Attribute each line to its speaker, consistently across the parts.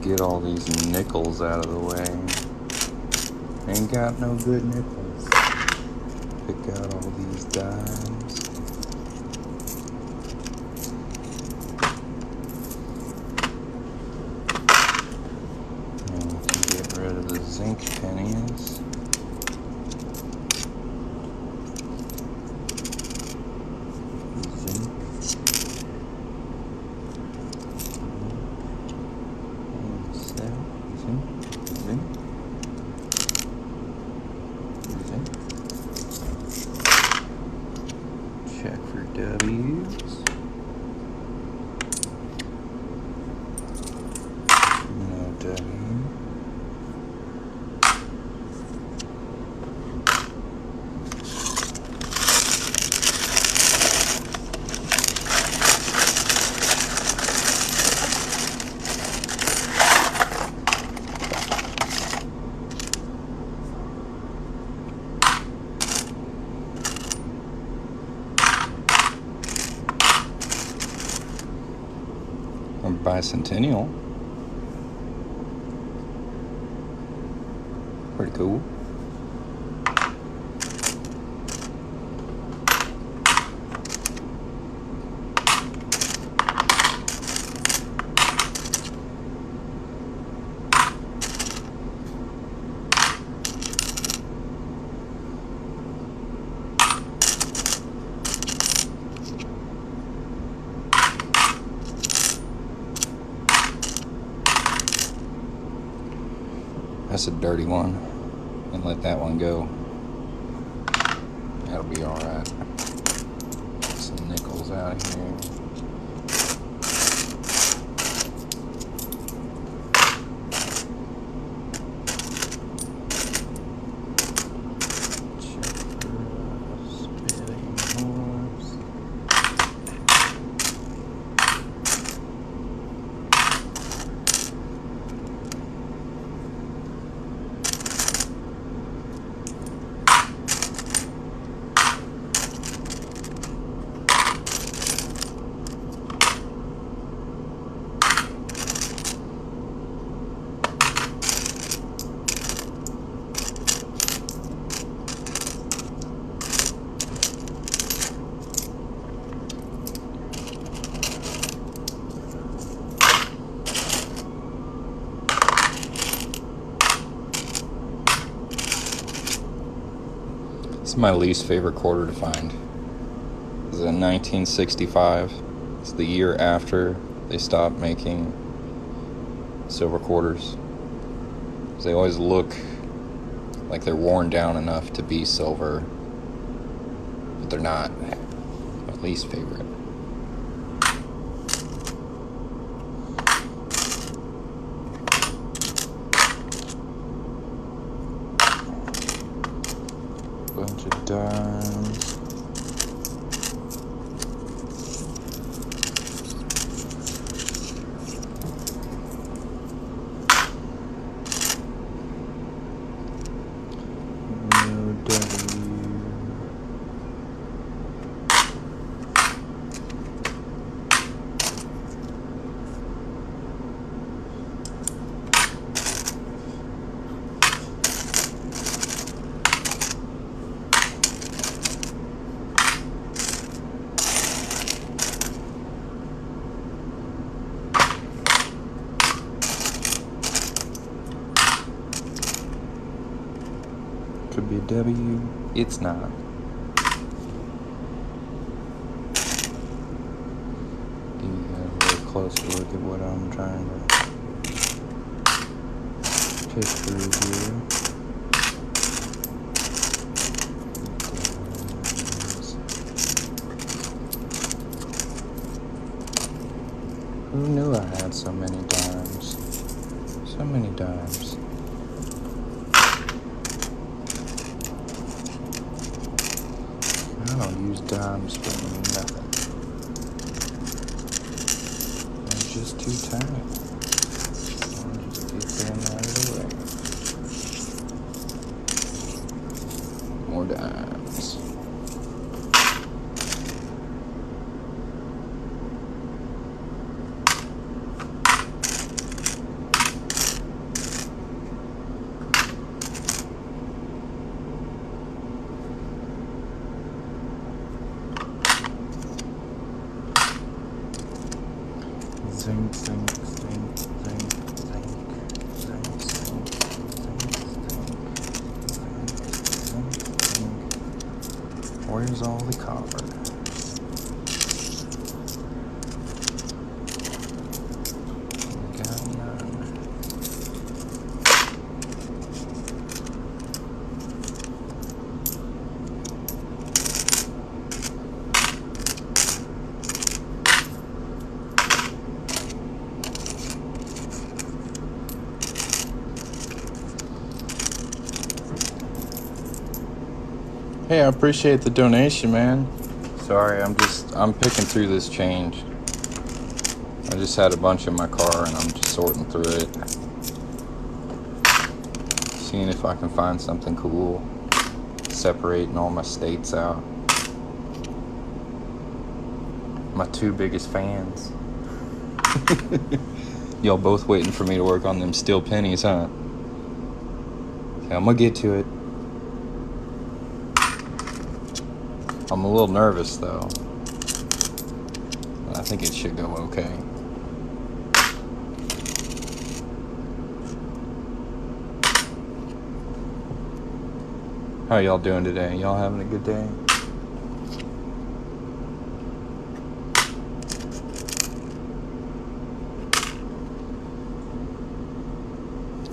Speaker 1: get all these nickels out of the way. Ain't got no good nickels. Pick out all these dimes. And we can get rid of the zinc pennies. Check for W's. No W. A bicentennial. Pretty cool. That's a dirty one, and let that one go. That'll be alright. Get some nickels out of here. Check for spitting horse. It's my least favorite quarter to find. This is in 1965. It's the year after they stopped making silver quarters. They always look like they're worn down enough to be silver, but they're not. My least favorite. Bunch of dimes. No W. Could be a W. It's not. Give you guys a very close look at what I'm trying to pick through here. Who knew I had so many dimes? So many dimes. I don't use dimes for nothing. They're just too tiny. I'll just get them out of the way. More dimes. zinc, zinc, zinc, zinc, zinc, zinc, zinc, zinc, zinc. Where's all the copper? Got none. Hey, I appreciate the donation, man. Sorry, I'm picking through this change. I just had a bunch in my car and I'm just sorting through it. Seeing if I can find something cool. Separating all my states out. My two biggest fans. Y'all both waiting for me to work on them steel pennies, huh? Okay, I'm gonna get to it. I'm a little nervous though. I think it should go okay. How y'all doing today? Y'all having a good day?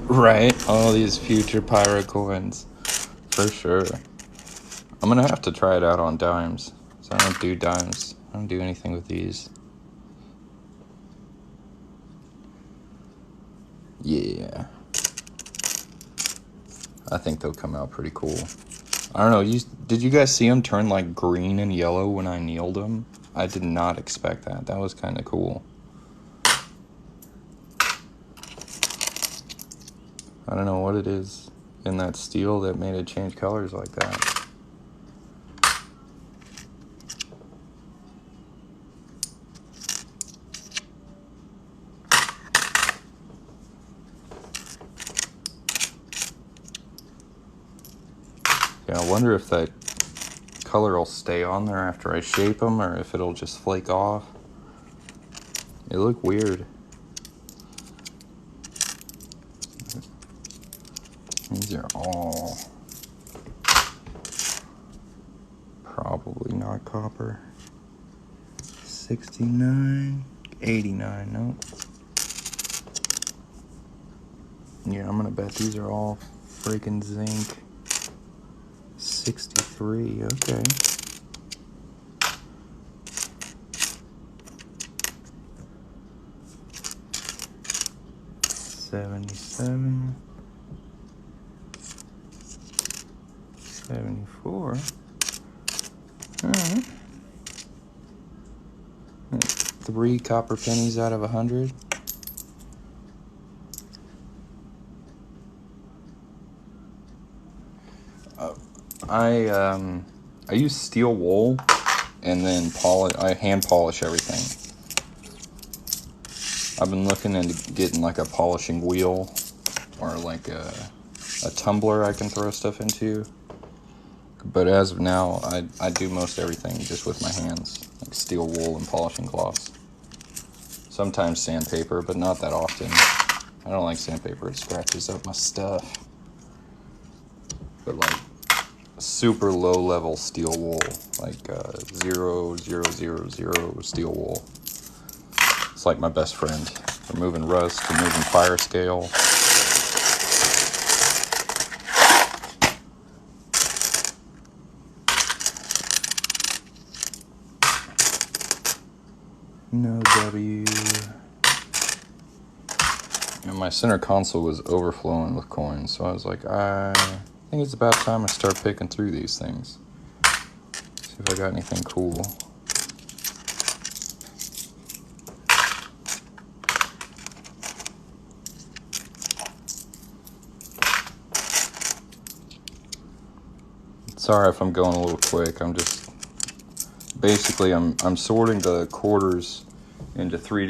Speaker 1: Right? All these future pyro coins. For sure. I'm gonna have to try it out on dimes. So I don't do dimes. I don't do anything with these. Yeah. I think they'll come out pretty cool. I don't know, did you guys see them turn like green and yellow when I kneeled them? I did not expect that. That was kind of cool. I don't know what it is in that steel that made it change colors like that. Yeah, I wonder if that color will stay on there after I shape them or if it'll just flake off. It look weird. These are all probably not copper. 69, 89, no. Yeah, I'm gonna bet these are all freaking zinc. 63, okay. $77, $74. Alright. 3 copper pennies out of 100. I use steel wool and then I hand polish everything. I've been looking into getting like a polishing wheel or like a tumbler I can throw stuff into. But as of now, I do most everything just with my hands, like steel wool and polishing cloths. Sometimes sandpaper, but not that often. I don't like sandpaper, it scratches up my stuff. But like super low level steel wool, like 0.000 steel wool. It's like my best friend. Removing rust, removing fire scale. No W. And my center console was overflowing with coins, so I was like, I think it's about time I start picking through these things. See if I got anything cool. Sorry if I'm going a little quick. I'm just basically I'm sorting the quarters into 4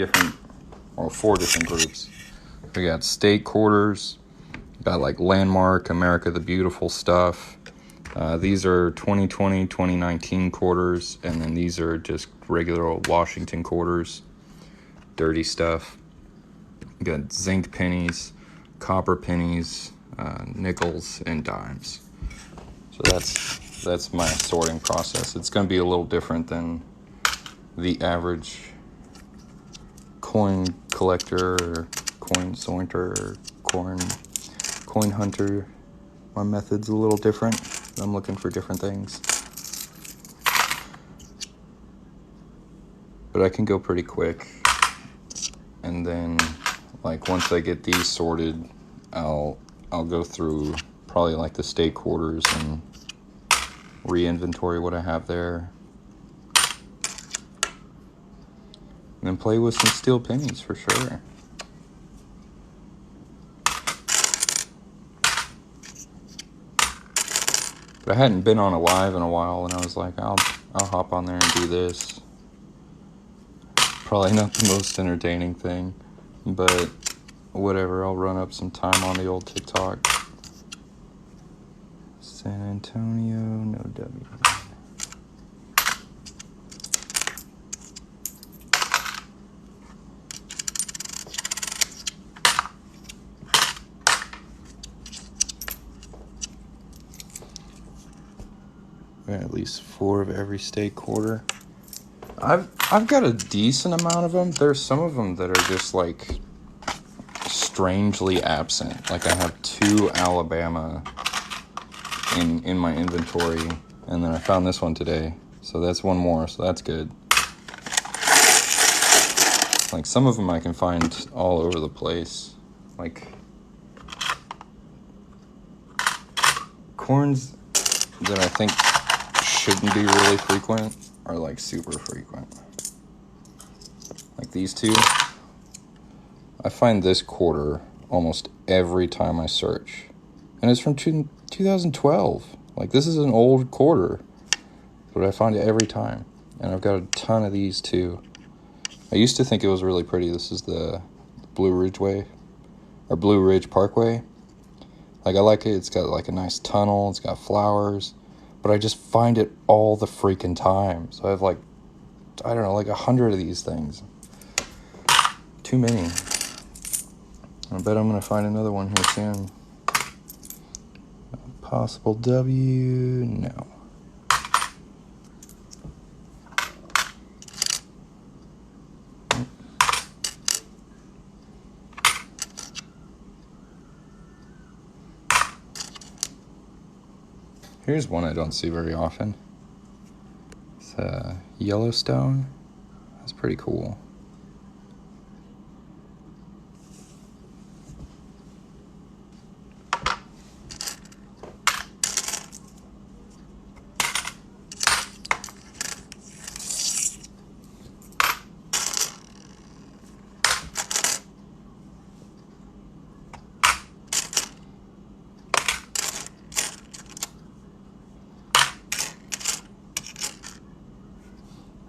Speaker 1: different groups. We got state quarters, got like Landmark, America the Beautiful stuff. These are 2020, 2019 quarters, and then these are just regular old Washington quarters. dirty stuff. You got zinc pennies, copper pennies, nickels, and dimes. So that's my sorting process. It's going to be a little different than the average coin collector or coin sorter or coin hunter. My method's a little different. I'm looking for different things. But I can go pretty quick. And then, like, once I get these sorted, I'll go through probably like the state quarters and re-inventory what I have there. And then play with some steel pennies for sure. But I hadn't been on a live in a while, and I was like, I'll hop on there and do this. Probably not the most entertaining thing, but whatever, I'll run up some time on the old TikTok. San Antonio, no W. At least 4 of every state quarter. I've got a decent amount of them. There's some of them that are just like strangely absent. Like I have 2 Alabama in my inventory, and then I found this one today. So that's one more, so that's good. Like some of them I can find all over the place. Like corns that I think shouldn't be really frequent are like super frequent. Like these 2. I find this quarter almost every time I search. And it's from 2012. Like this is an old quarter. But I find it every time. And I've got a ton of these too. I used to think it was really pretty. This is the Blue Ridge Parkway. Like I like it. It's got like a nice tunnel. It's got flowers. But I just find it all the freaking time. So I have like, I don't know, like 100 of these things. Too many. I bet I'm going to find another one here soon. Possible W, no. Here's one I don't see very often. It's Yellowstone. That's pretty cool.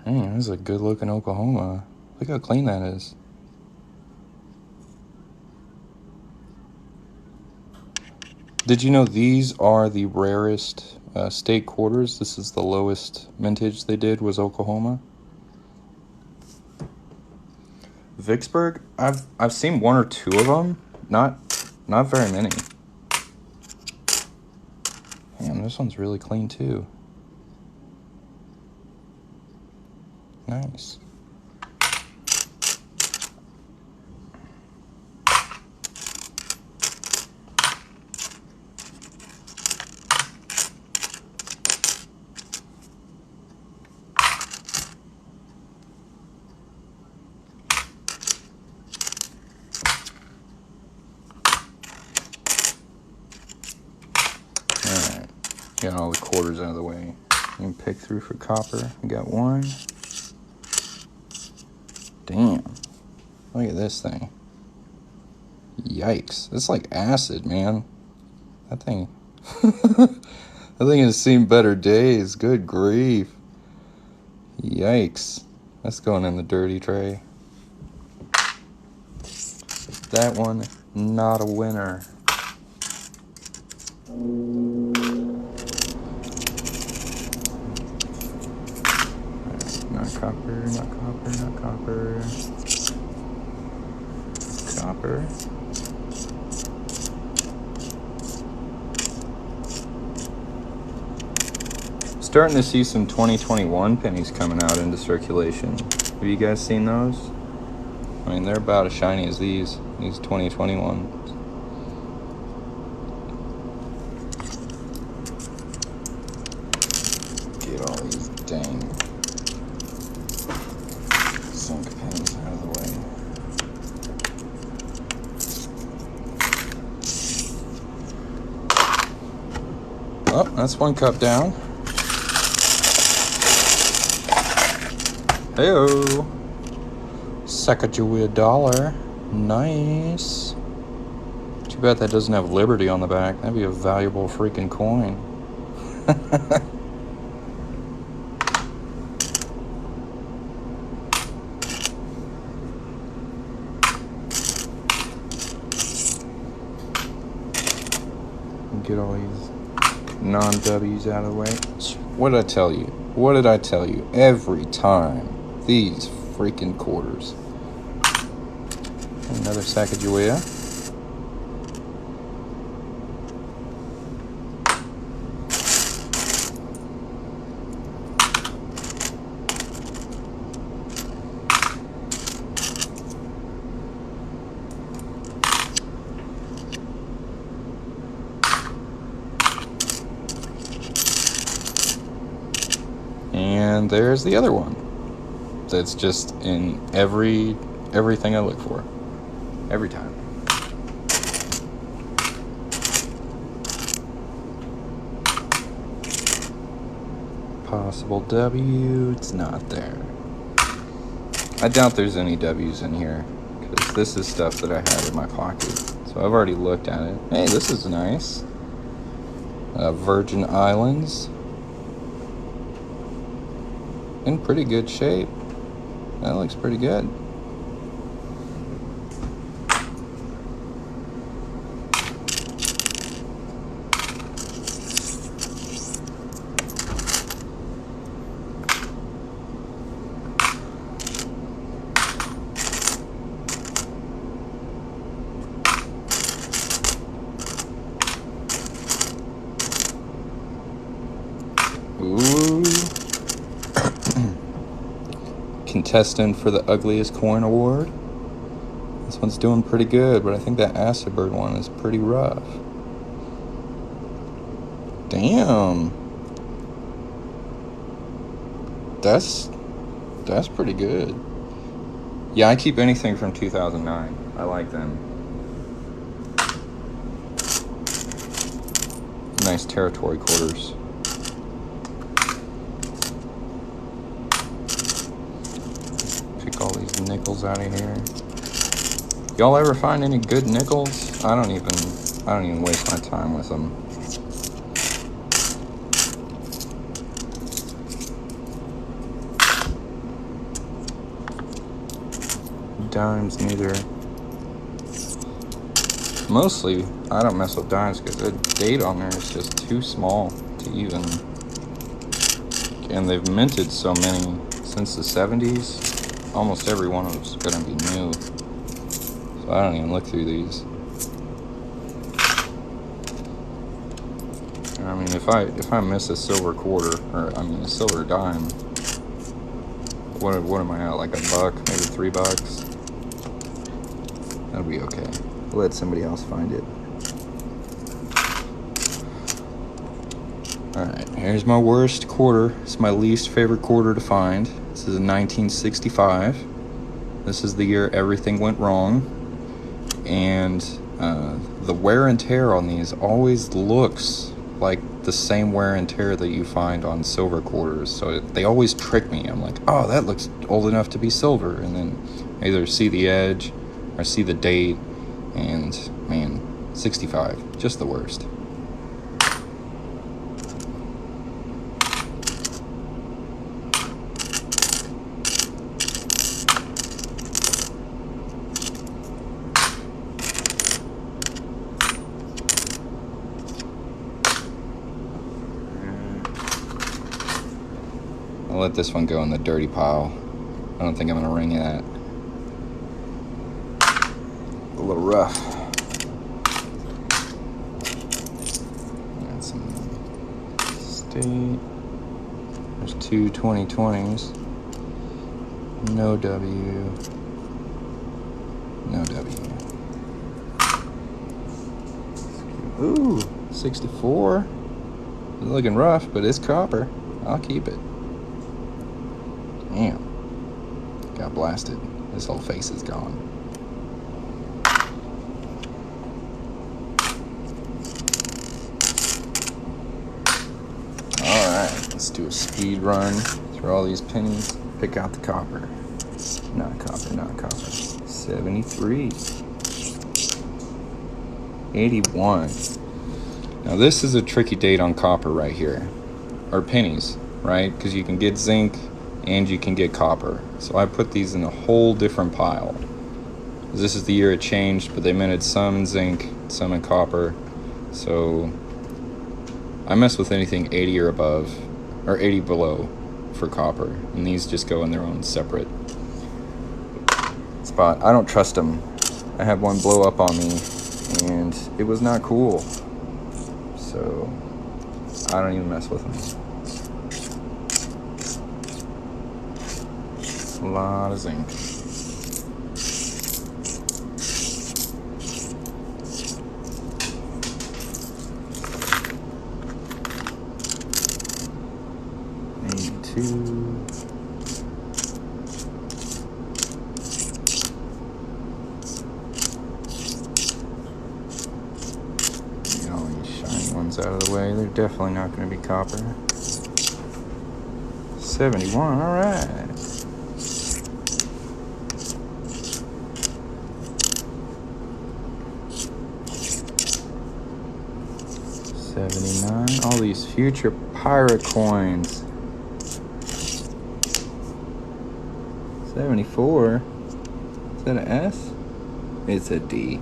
Speaker 1: Man, this is a good looking Oklahoma. Look how clean that is. Did you know these are the rarest state quarters? This is the lowest mintage they did was Oklahoma. Vicksburg, I've seen 1 or 2 of them. Not very many. Man, this one's really clean too. Nice. Alright, got all the quarters out of the way. You can pick through for copper. We got 1. Damn. Look at this thing. Yikes. It's like acid, man. That thing. That thing has seen better days. Good grief. Yikes. That's going in the dirty tray. That one, not a winner. Not copper, not copper, not copper. Copper. Starting to see some 2021 pennies coming out into circulation. Have you guys seen those? I mean, they're about as shiny as these 2021. Get all these dang sunk pennies out of the way. Oh, that's one cup down. Heyo. Sacagawea dollar. Nice. Too bad that doesn't have Liberty on the back. That'd be a valuable freaking coin. Get all these non-W's out of the way. What did I tell you? What did I tell you? Every time. These freaking quarters. Another Sacagawea. And there's the other one. That's just in everything I look for. Every time. Possible W. It's not there. I doubt there's any W's in here, because this is stuff that I had in my pocket. So I've already looked at it. Hey, this is nice. Virgin Islands. In pretty good shape. That looks pretty good. Ooh. Contestant for the ugliest coin award. This one's doing pretty good, but I think that Acid Bird one is pretty rough. Damn. That's pretty good. Yeah, I keep anything from 2009. I like them. Nice territory quarters. Pick all these nickels out of here. Y'all ever find any good nickels? I don't even waste my time with them. Dimes neither. Mostly, I don't mess with dimes because the date on there is just too small to even. And they've minted so many since the 70s. Almost every one of them is going to be new. So I don't even look through these. I mean, if I miss a silver quarter, or I mean a silver dime, what am I at? Like $1, maybe $3? That'll be okay. I'll let somebody else find it. Alright, here's my worst quarter. It's my least favorite quarter to find. This is a 1965. This is the year everything went wrong. And the wear and tear on these always looks like the same wear and tear that you find on silver quarters. So they always trick me. I'm like, oh, that looks old enough to be silver. And then I either see the edge or see the date. And, man, 65. Just the worst. I'll let this one go in the dirty pile. I don't think I'm going to ring that. little rough. That's some state. There's two 2020s. No W. No W. Ooh, 64. It's looking rough, but it's copper. I'll keep it. Damn. Got blasted. This whole face is gone. Alright, let's do a speed run through all these pennies. Pick out the copper. Not copper, not copper. 73. 81. Now this is a tricky date on copper right here. Or pennies, right? Because you can get zinc and you can get copper. So I put these in a whole different pile. This is the year it changed, but they minted some in zinc, some in copper. So I mess with anything 80 or above, or 80 below for copper. And these just go in their own separate spot. I don't trust them. I had one blow up on me and it was not cool. So I don't even mess with them. A lot of zinc. Get all these shiny ones out of the way. They're definitely not going to be copper. 71, all right. $79. All these future pirate coins. 74. Is that an S? It's a D.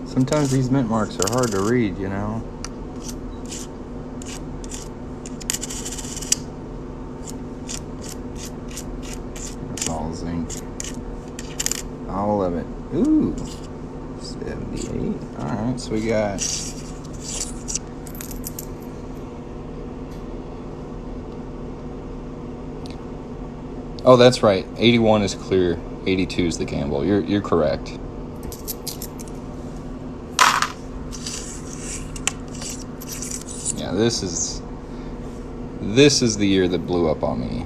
Speaker 1: Sometimes these mint marks are hard to read, you know. That's all zinc. All of it. Ooh. 78. Alright, so we got oh, that's right. 81 is clear. 82 is the gamble. You're correct. Yeah, this is the year that blew up on me.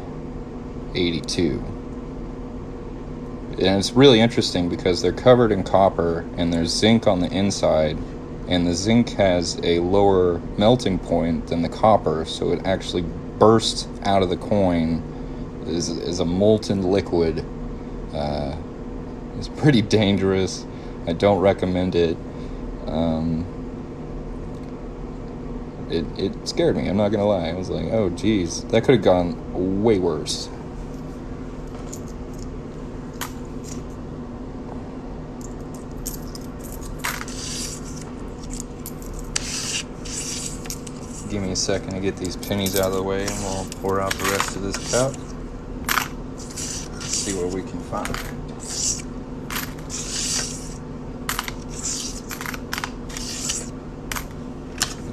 Speaker 1: 82. And it's really interesting because they're covered in copper and there's zinc on the inside, and the zinc has a lower melting point than the copper, so it actually bursts out of the coin is a molten liquid. It's pretty dangerous. I don't recommend it. It scared me, I'm not gonna lie. I was like, oh geez, that could have gone way worse. Give me a second to get these pennies out of the way and we'll pour out the rest of this cup. Let's see what we can find.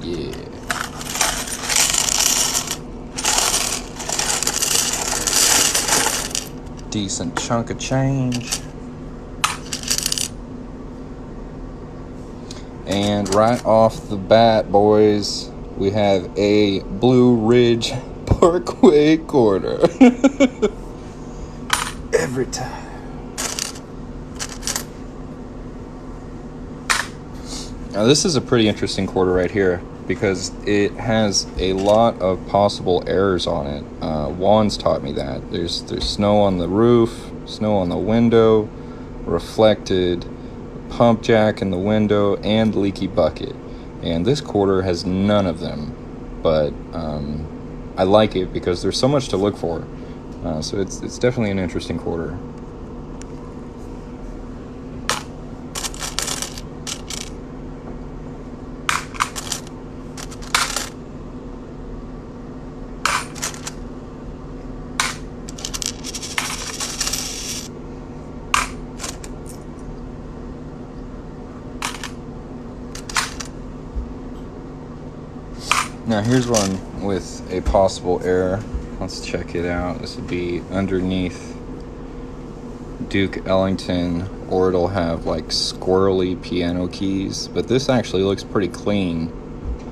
Speaker 1: Yeah. Decent chunk of change. And right off the bat, boys, we have a Blue Ridge Parkway quarter. Every time. Now this is a pretty interesting quarter right here because it has a lot of possible errors on it. Juan's taught me that. There's snow on the roof, snow on the window, reflected pump jack in the window, and leaky bucket. And this quarter has none of them, but I like it because there's so much to look for. So it's definitely an interesting quarter. Now here's one with a possible error. Let's check it out. This would be underneath Duke Ellington, or it'll have like squirrely piano keys, but this actually looks pretty clean.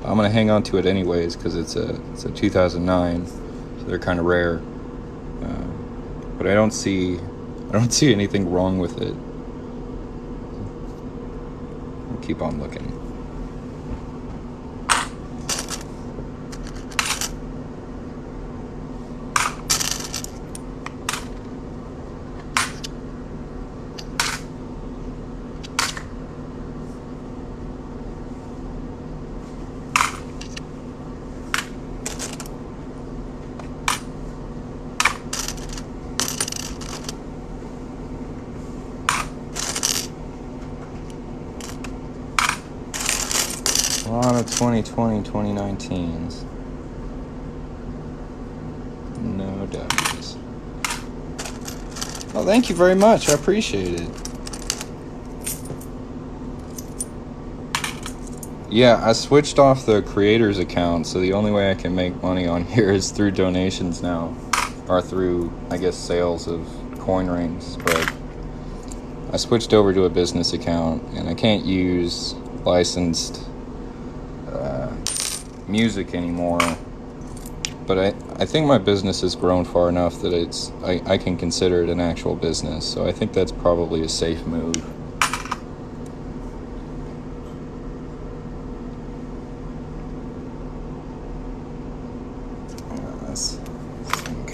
Speaker 1: I'm gonna hang on to it anyways because it's a 2009, so they're kind of rare. But I don't see anything wrong with it. I'll keep on looking. A lot of 2020, 2019s. No W's. Oh, thank you very much. I appreciate it. Yeah, I switched off the creators account, so the only way I can make money on here is through donations now. Or through, I guess, sales of coin rings. But I switched over to a business account, and I can't use licensed music anymore, but I think my business has grown far enough that I can consider it an actual business, so I think that's probably a safe move. Let's think.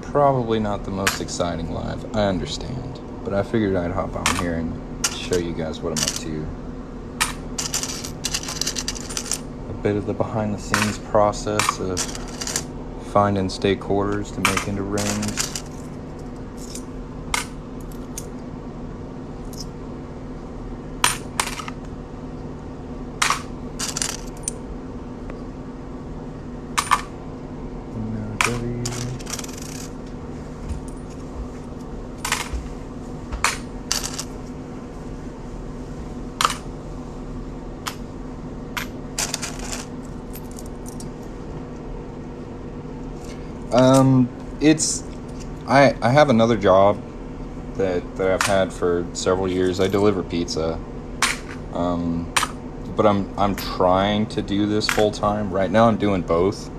Speaker 1: Probably not the most exciting live, I understand, but I figured I'd hop on here and show you guys what I'm up to. Bit of the behind the scenes process of finding stake quarters to make into rings. I have another job that I've had for several years. I deliver pizza. But I'm trying to do this full time. Right now I'm doing both.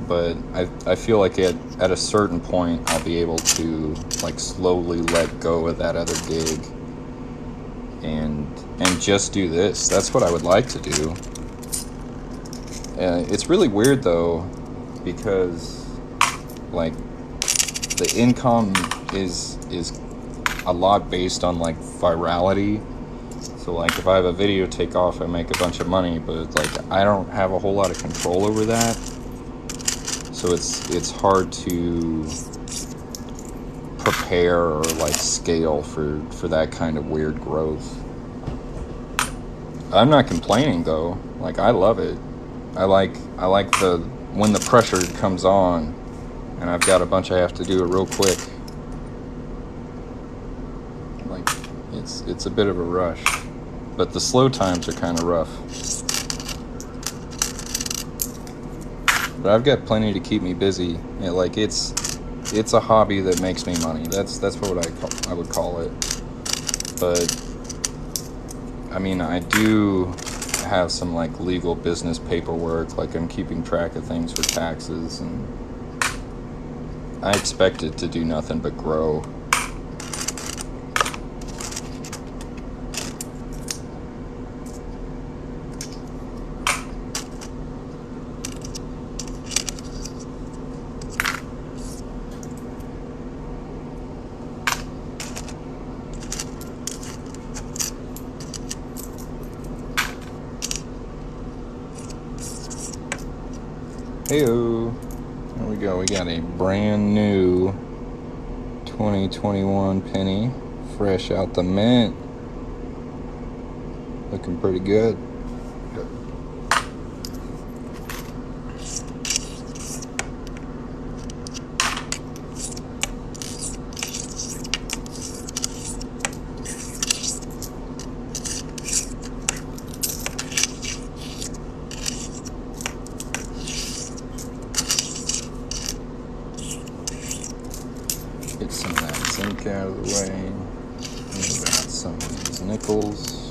Speaker 1: But I feel like at a certain point I'll be able to like slowly let go of that other gig and just do this. That's what I would like to do. It's really weird though, because like the income is a lot based on like virality. So like if I have a video take off, I make a bunch of money, but like I don't have a whole lot of control over that. So it's hard to prepare or like scale for that kind of weird growth. I'm not complaining though. Like I love it. I like the when the pressure comes on and I've got a bunch I have to do it real quick. Like it's a bit of a rush. But the slow times are kind of rough. But I've got plenty to keep me busy. Like it's a hobby that makes me money. That's what I would call it. But I mean, I do have some like legal business paperwork. Like I'm keeping track of things for taxes, and I expect it to do nothing but grow. Heyo, there we go. We got a brand new 2021 penny, fresh out the mint. Looking pretty good. out of the way. We got some of these nickels.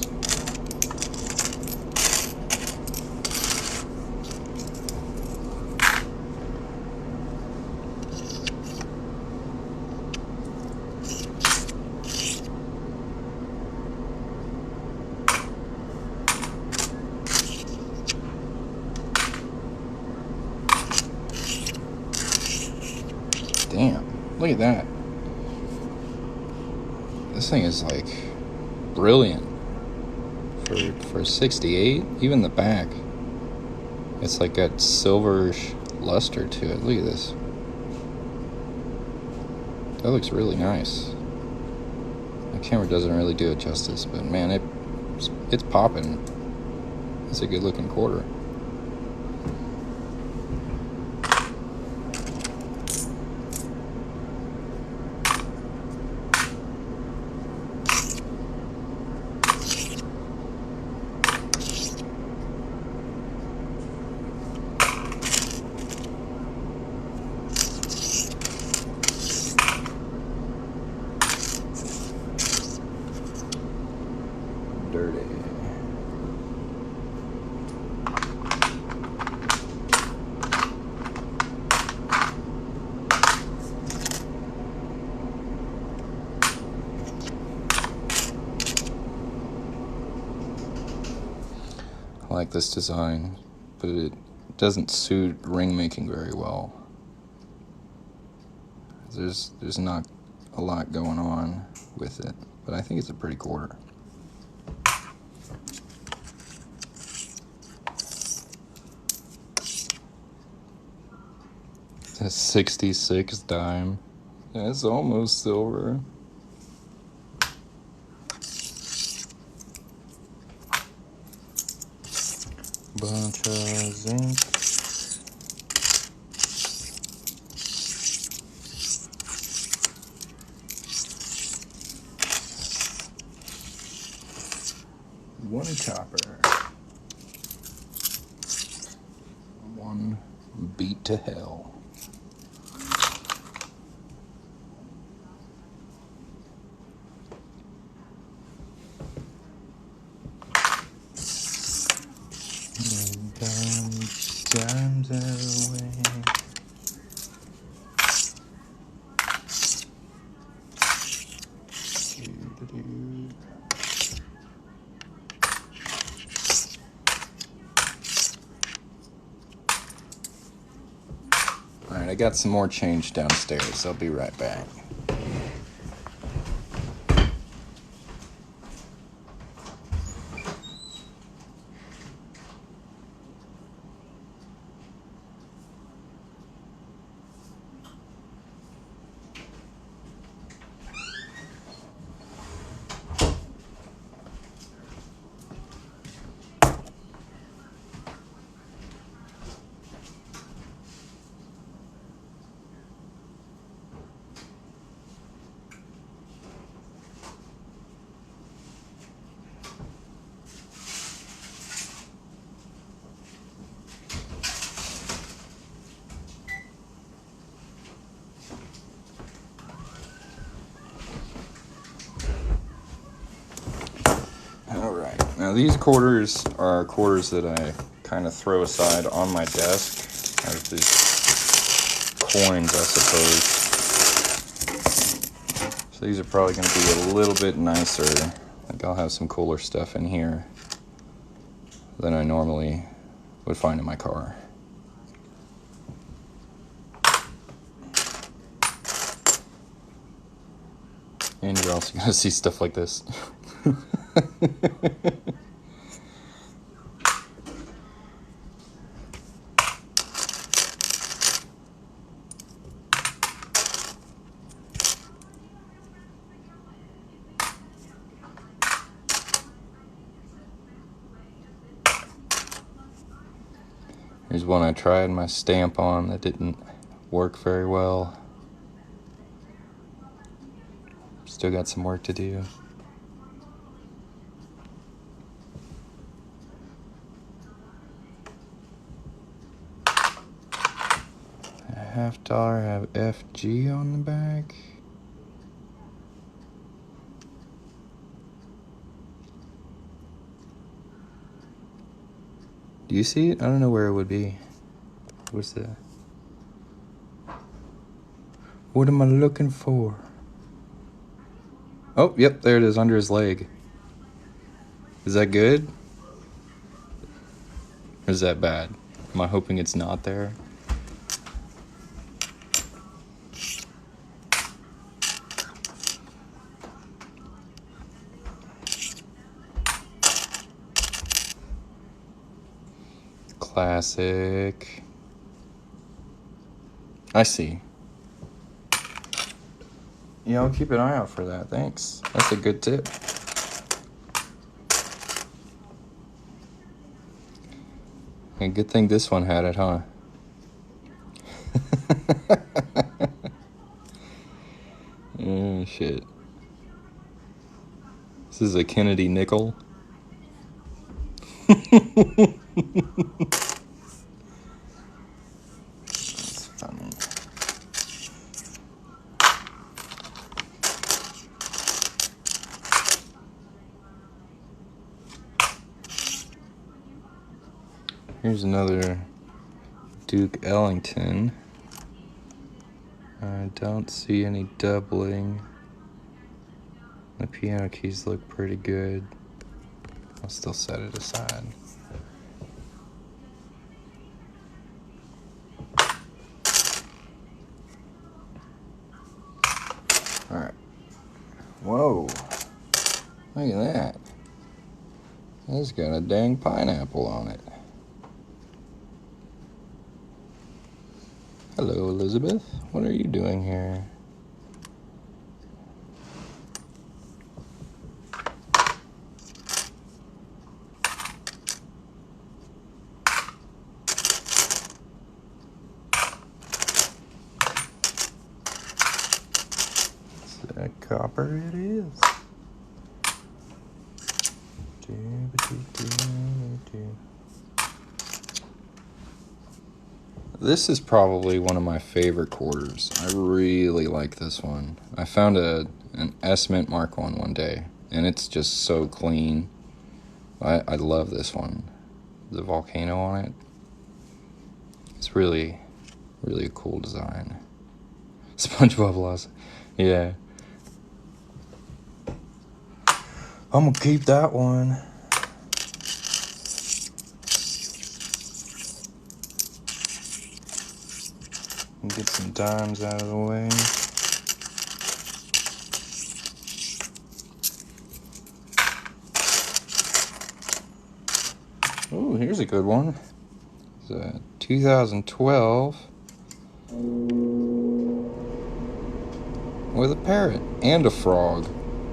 Speaker 1: Damn, look at that. This thing is like brilliant for 68. Even the back, it's like got silverish luster to it. Look at this. That looks really nice. The camera doesn't really do it justice, but man, it's popping. It's a good looking quarter. Dirty. I like this design, but it doesn't suit ring making very well. There's not a lot going on with it, but I think it's a pretty quarter. A 66 dime. That's almost silver. Bunch of zinc. One copper. One beat to hell. Dimes away. Alright, I got some more change downstairs. I'll be right back. Alright, now these quarters are quarters that I kind of throw aside on my desk as these coins, I suppose. So these are probably going to be a little bit nicer. Like I'll have some cooler stuff in here than I normally would find in my car. And you're also going to see stuff like this. Here's one I tried my stamp on that didn't work very well. Still got some work to do. $50 have FG on the back. Do you see it? I don't know where it would be. What's that? What am I looking for? Oh, yep, there it is, under his leg. Is that good? Or is that bad? Am I hoping it's not there? Classic. I see. Yeah, I'll keep an eye out for that. Thanks. That's a good tip. And good thing this one had it, huh? Oh, shit. This is a Kennedy nickel. That's funny. Here's another Duke Ellington. I don't see any doubling. The piano keys look pretty good. I'll still set it aside. Alright. Whoa. Look at that. It's got a dang pineapple on it. Hello, Elizabeth. What are you doing here? That copper it is. This is probably one of my favorite quarters. I really like this one. I found an S Mint Mark one day, and it's just so clean. I love this one. The volcano on it. It's really, really a cool design. SpongeBob lost. Yeah. I'm gonna keep that one. Get some dimes out of the way. Ooh, here's a good one. It's a 2012 with a parrot and a frog.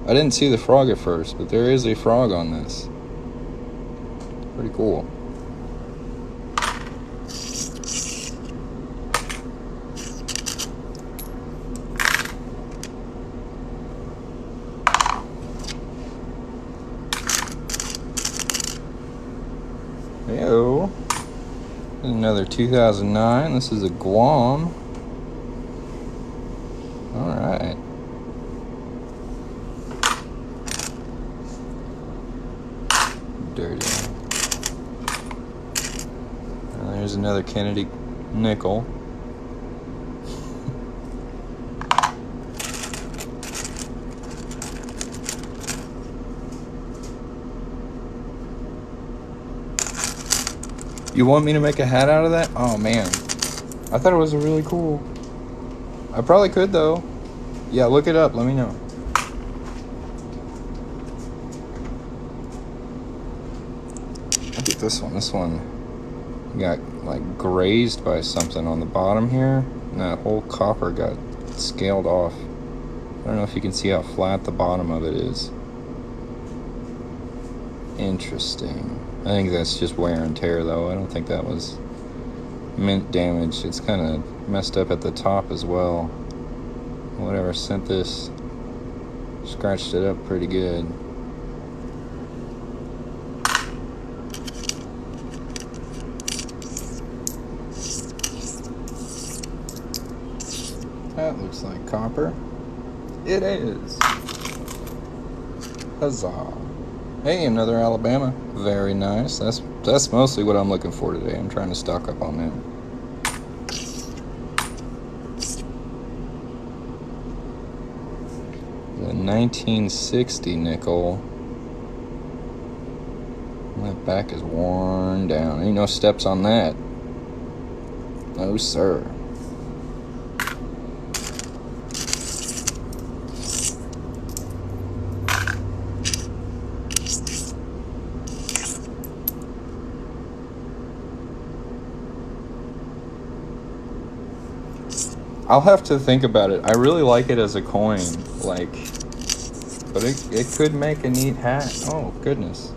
Speaker 1: I didn't see the frog at first, but there is a frog on this. Pretty cool. Yo, another 2009. This is a Guam. All right. Dirty. And there's another Kennedy nickel. You want me to make a hat out of that? Oh man, I thought it was really cool. I probably could though. Yeah, look it up, let me know. Look at this one. This one got like grazed by something on the bottom here, and that whole copper got scaled off. I don't know if you can see how flat the bottom of it is. Interesting. I think that's just wear and tear though. I don't think that was mint damage. It's kind of messed up at the top as well. Whatever sent this scratched it up pretty good. That looks like copper. It is. Huzzah. Hey, another Alabama. Very nice. That's mostly what I'm looking for today. I'm trying to stock up on that. The 1960 nickel. That back is worn down. Ain't no steps on that. No, sir. I'll have to think about it. I really like it as a coin, like, but it could make a neat hat. Oh, goodness.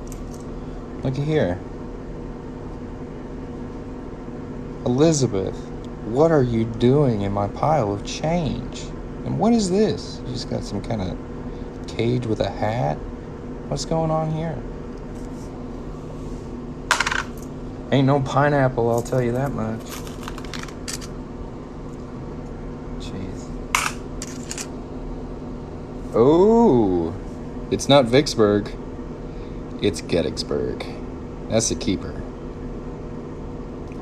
Speaker 1: Looky here. Elizabeth, what are you doing in my pile of change? And what is this? You just got some kind of cage with a hat? What's going on here? Ain't no pineapple, I'll tell you that much. Jeez. Oh, it's not Vicksburg. It's Gettysburg. That's a keeper.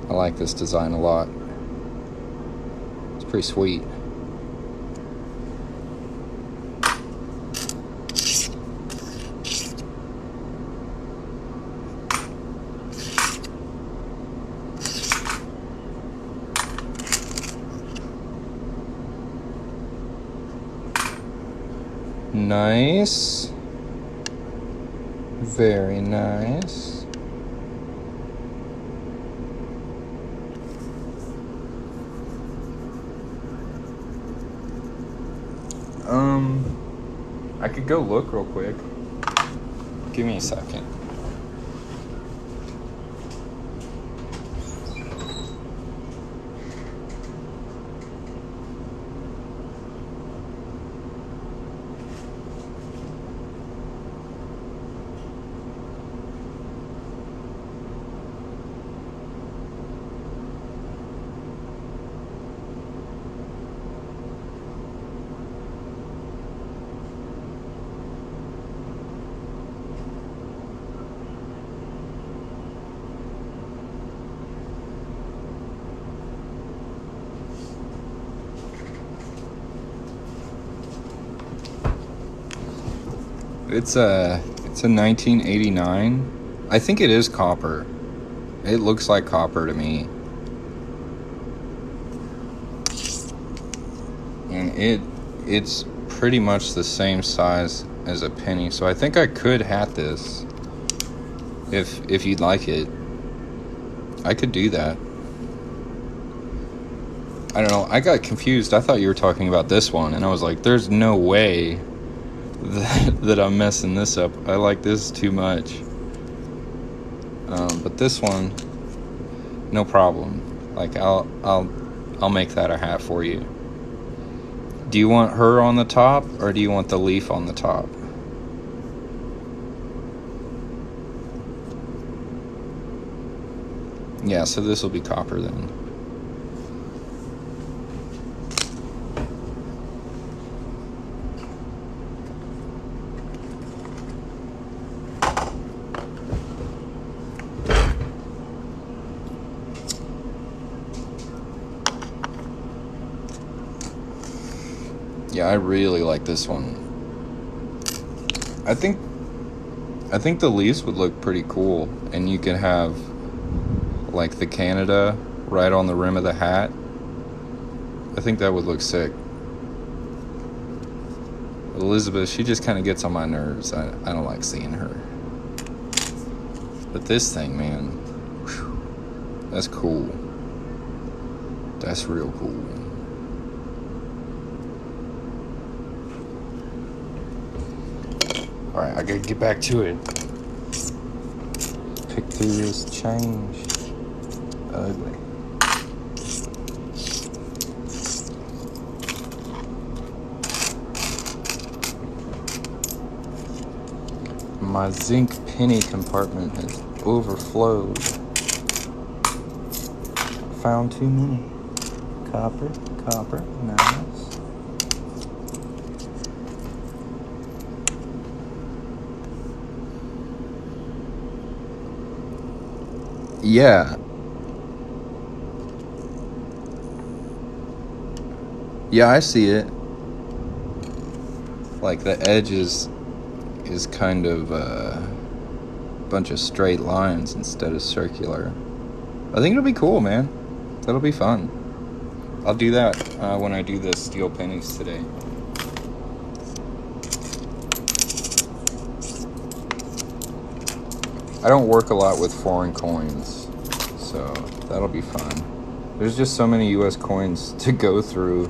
Speaker 1: I like this design a lot. It's pretty sweet. Nice. Very nice. I could go look real quick. Give me a second. It's a 1989. I think it is copper. It looks like copper to me. And it's pretty much the same size as a penny. So I think I could hat this. If you'd like it. I could do that. I don't know. I got confused. I thought you were talking about this one, and I was like, there's no way that I'm messing this up. I like this too much. But this one, no problem. Like I'll make that a hat for you. Do you want her on the top, or do you want the leaf on the top? Yeah, so this will be copper then. Yeah, I really like this one. I think the leaves would look pretty cool, and you could have like the Canada right on the rim of the hat. I think that would look sick. Elizabeth, she just kind of gets on my nerves. I don't like seeing her. But this thing, man, whew, that's cool. That's real cool. Alright, I gotta get back to it. Pick through this change. Ugly. My zinc penny compartment has overflowed. Found too many. Copper, nice. Yeah. Yeah, I see it. Like the edge is kind of a bunch of straight lines instead of circular. I think it'll be cool, man. That'll be fun. I'll do that when I do the steel pennies today. I don't work a lot with foreign coins, so that'll be fun. There's just so many US coins to go through.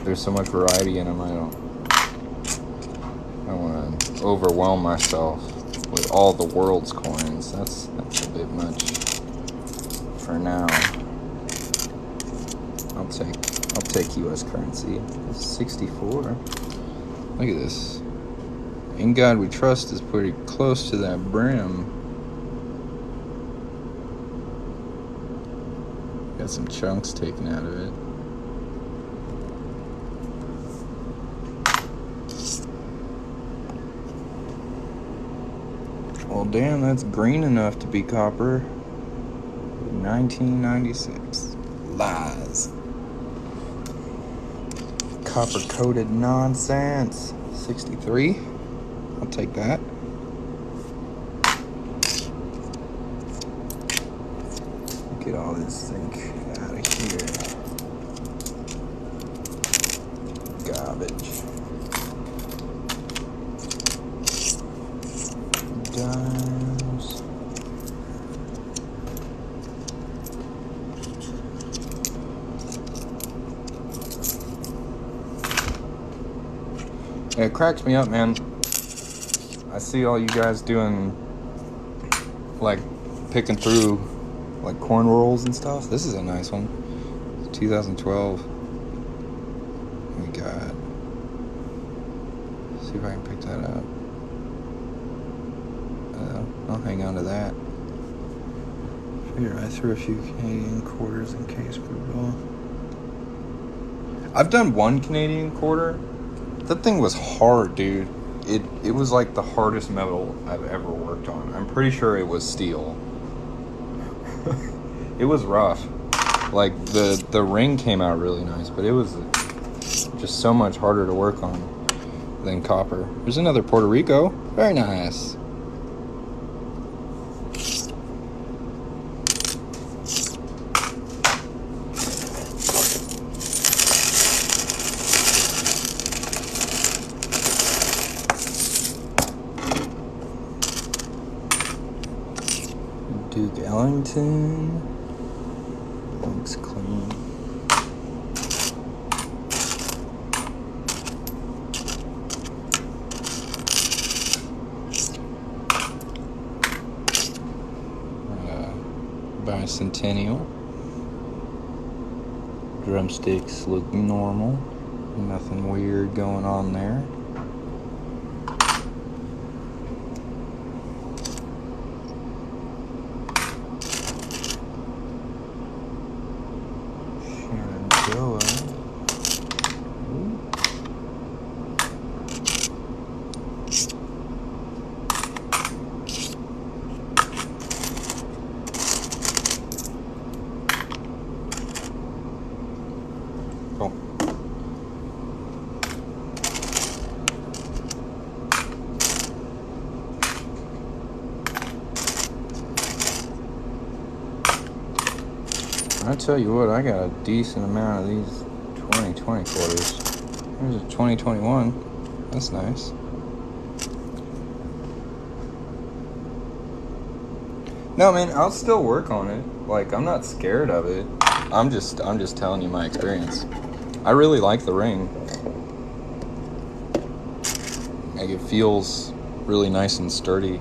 Speaker 1: There's so much variety in them. I don't want to overwhelm myself with all the world's coins. That's a bit much for now. I'll take US currency. It's 64. Look at this. In God We Trust is pretty close to that brim. Got some chunks taken out of it. Well, damn, that's green enough to be copper. 1996. Lies. Copper-coated nonsense. 63. I'll take that. Get all this zinc out of here. Garbage. Dimes. It cracks me up, man. I see all you guys doing, like, picking through, like, corn rolls and stuff. This is a nice one. 2012. We got. See if I can pick that up. I'll hang on to that. Figure I threw a few Canadian quarters in case for all. I've done one Canadian quarter. That thing was hard, dude. It was like the hardest metal I've ever worked on. I'm pretty sure it was steel. It was rough. Like the ring came out really nice, but it was just so much harder to work on than copper. There's another Puerto Rico. Very nice. Duke Ellington. Looks clean. Bicentennial. Drumsticks look normal. Nothing weird going on there. Cool. I tell you what, I got a decent amount of these 2020 quarters. There's a 2021. That's nice. No, man, I'll still work on it. Like, I'm not scared of it. I'm just telling you my experience. I really like the ring. Like, it feels really nice and sturdy.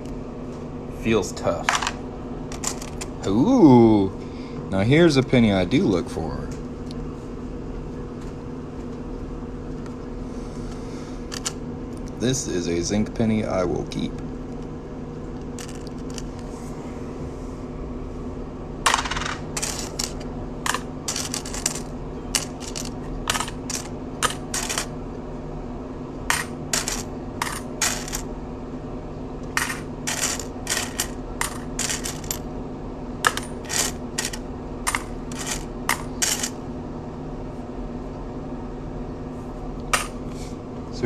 Speaker 1: Feels tough. Ooh. Now here's a penny I do look for. This is a zinc penny I will keep.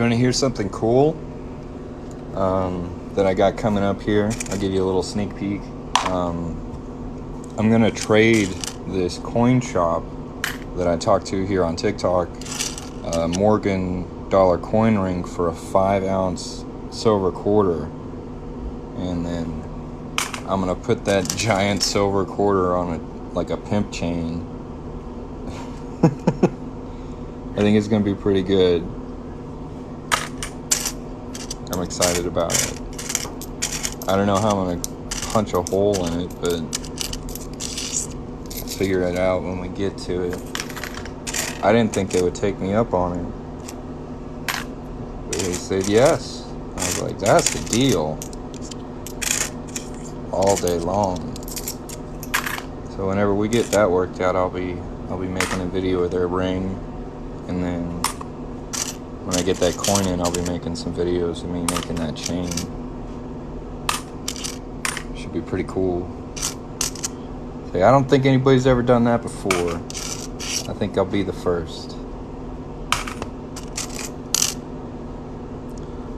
Speaker 1: you want to hear something cool that I got coming up here? I'll give you a little sneak peek. I'm going to trade this coin shop that I talked to here on TikTok, Morgan dollar coin ring, for a 5-ounce silver quarter. And then I'm going to put that giant silver quarter on like a pimp chain. I think it's going to be pretty good. I'm excited about it. I don't know how I'm going to punch a hole in it, but figure it out when we get to it. I didn't think they would take me up on it, but they said yes. I was like, that's the deal. All day long. So whenever we get that worked out, I'll be making a video of their ring, and then when I get that coin in, I'll be making some videos of me making that chain. Should be pretty cool. I don't think anybody's ever done that before. I think I'll be the first.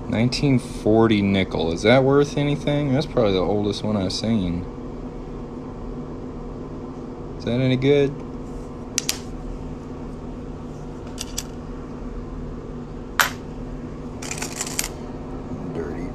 Speaker 1: 1940 nickel. Is that worth anything? That's probably the oldest one I've seen. Is that any good? Dirty.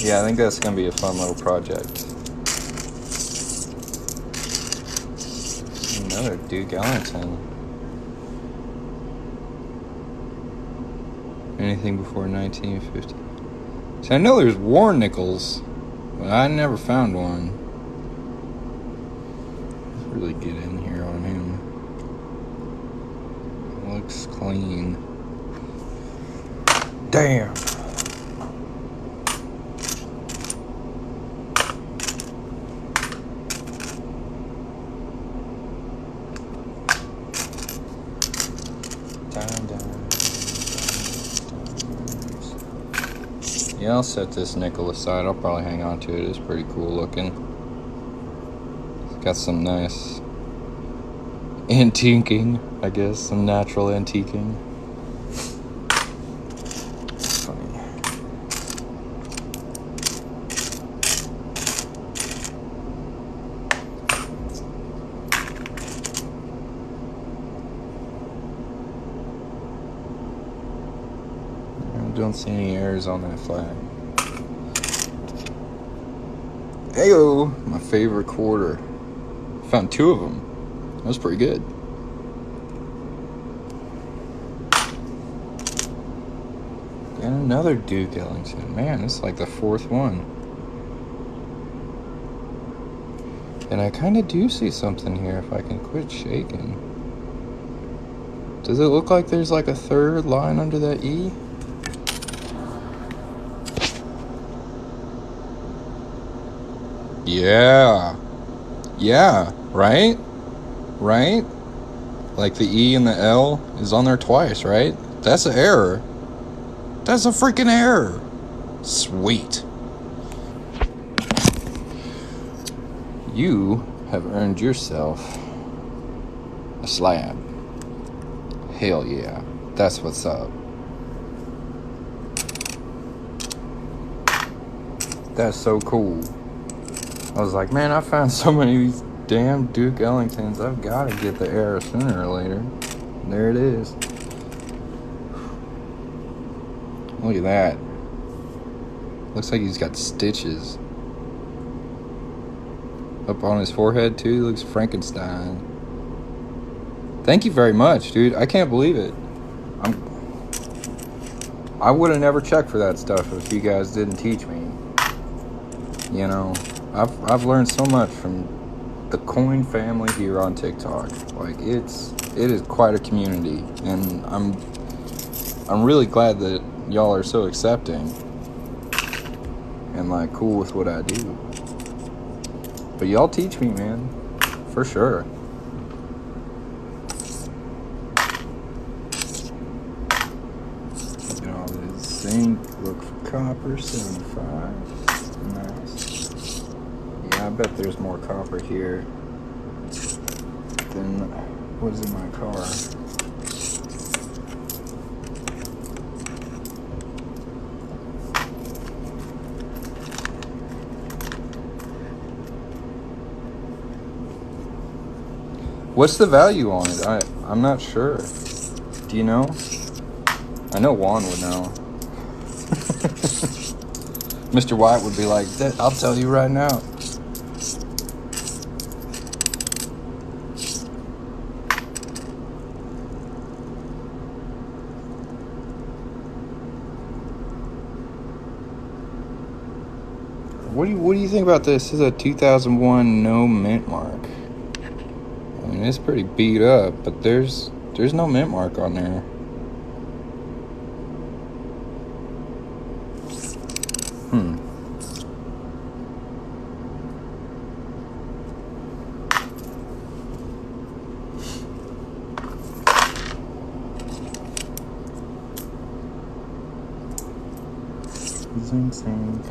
Speaker 1: Yeah, I think that's going to be a fun little project. Another Duke Ellington. Anything before 1950. So I know there's war nickels, but I never found one. Let's really get in here on him. Looks clean. Damn. Yeah, I'll set this nickel aside. I'll probably hang on to it. It's pretty cool looking. It's got some nice antiquing, I guess. Some natural antiquing. That's funny. Don't see any errors on that flag. Heyo, my favorite quarter. Found 2 of them. That was pretty good. And another Duke Ellington. Man, this is like the 4th one. And I kind of do see something here if I can quit shaking. Does it look like there's like a 3rd line under that E? Yeah, right? Like the E and the L is on there twice, right? That's an error. That's a freaking error. Sweet. You have earned yourself a slab. Hell yeah. That's what's up. That's so cool. I was like, man, I found so many of these damn Duke Ellingtons. I've got to get the error sooner or later. And there it is. Look at that. Looks like he's got stitches. Up on his forehead, too. He looks Frankenstein. Thank you very much, dude. I can't believe it. I would have never checked for that stuff if you guys didn't teach me. You know, I've learned so much from the coin family here on TikTok. Like it is quite a community, and I'm really glad that y'all are so accepting and like cool with what I do. But y'all teach me, man, for sure. zinc, look for copper, 75. Nice. Yeah, I bet there's more copper here than was in my car. What's the value on it? I'm not sure. Do you know? I know Juan would know. Mr. White would be like, I'll tell you right now. What do you think about this? This is a 2001 no mint mark. I mean, it's pretty beat up, but there's no mint mark on there. Zinc.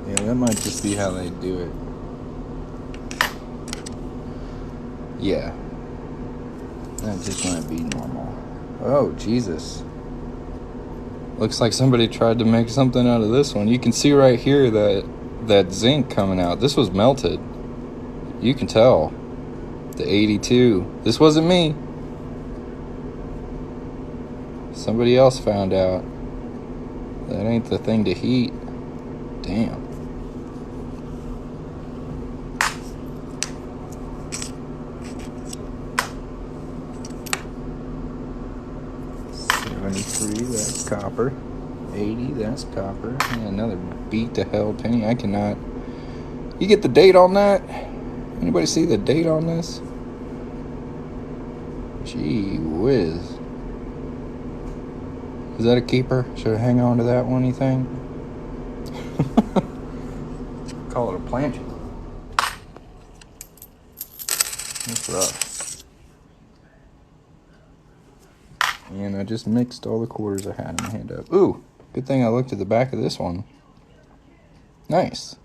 Speaker 1: Yeah, that might just be how they do it. Yeah. That just might be normal. Oh, Jesus. Looks like somebody tried to make something out of this one. You can see right here that zinc coming out. This was melted. You can tell. The 82. This wasn't me. Somebody else found out. That ain't the thing to heat. Damn. That's copper. 80, that's copper. Yeah, another beat to hell penny. I cannot. You get the date on that? Anybody see the date on this? Gee whiz. Is that a keeper? Should I hang on to that one, you think? Call it a planche. That's rough. And I just mixed all the quarters I had in my hand up. Ooh, good thing I looked at the back of this one. Nice.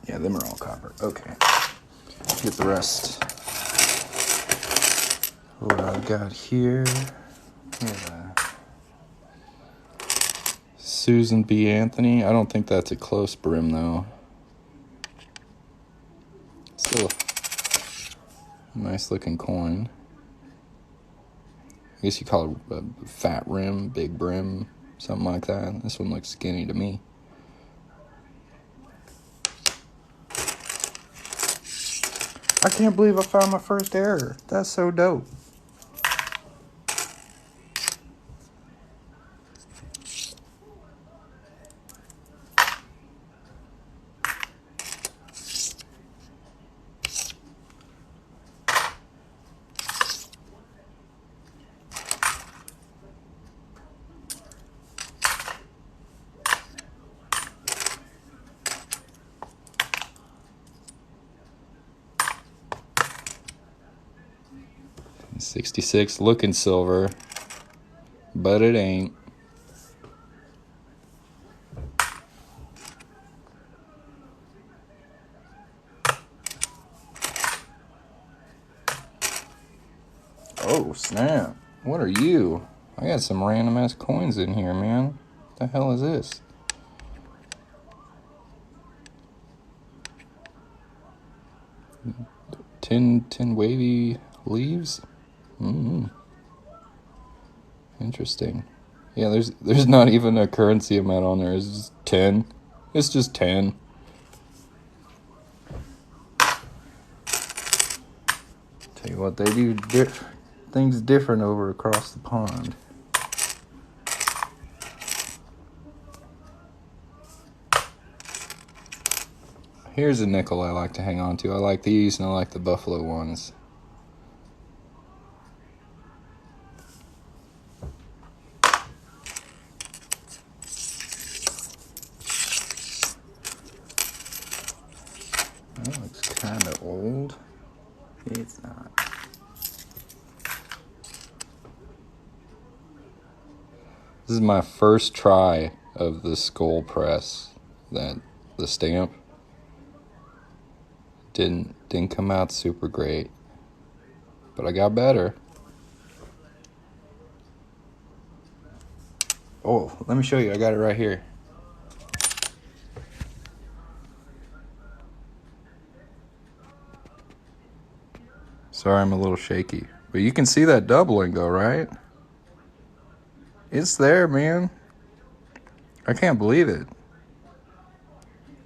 Speaker 1: Yeah, them are all copper. Okay. Get the rest. What I've got here. Susan B. Anthony. I don't think that's a close brim, though. Still a nice looking coin. I guess you call it a fat rim, big brim, something like that. This one looks skinny to me. I can't believe I found my first error. That's so dope. '66 looking silver, but it ain't. Oh, snap. What are you? I got some random ass coins in here, man. What the hell is this? Tin wavy leaves? Interesting. Yeah, there's not even a currency amount on there. It's just 10. It's just 10. Tell you what, they do things different over across the pond. Here's a nickel I like to hang on to. I like these and I like the buffalo ones. old. It's not. This is my first try of the skull press. The stamp didn't come out super great, but I got better. Oh, let me show you. I got it right here. Sorry, I'm a little shaky, but you can see that doubling though, right? It's there, man. I can't believe it.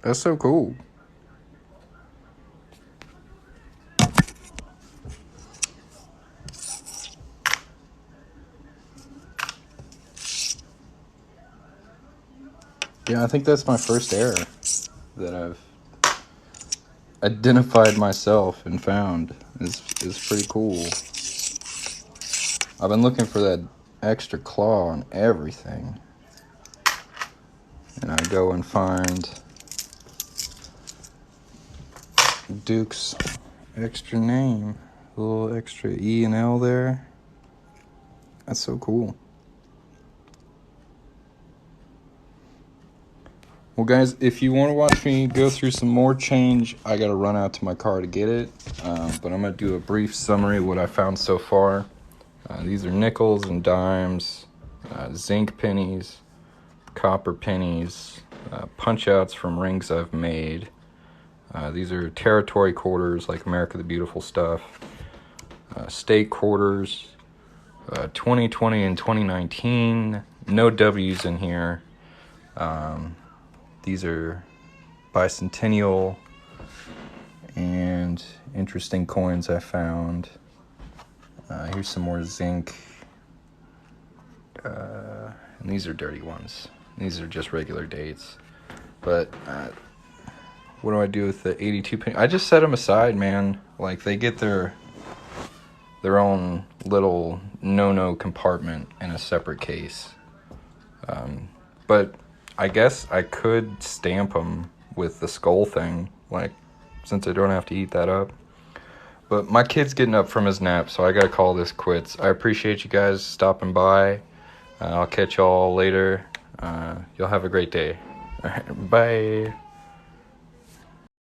Speaker 1: That's so cool. Yeah, I think that's my first error that I've identified myself and found is pretty cool. I've been looking for that extra claw on everything, and I go and find Duke's extra name, a little extra E and L there. That's so cool. Well, guys, if you want to watch me go through some more change, I got to run out to my car to get it. But I'm going to do a brief summary of what I found so far. These are nickels and dimes, zinc pennies, copper pennies, punch-outs from rings I've made. These are territory quarters like America the Beautiful stuff. State quarters, 2020 and 2019. No W's in here. These are bicentennial and interesting coins I found. Here's some more zinc. And these are dirty ones. These are just regular dates. But what do I do with the 82 penny? I just set them aside, man. Like, they get their own little no-no compartment in a separate case. But I guess I could stamp them with the skull thing, like, since I don't have to eat that up. But my kid's getting up from his nap, so I gotta call this quits. I appreciate you guys stopping by. I'll catch y'all later. You'll have a great day. All right, bye.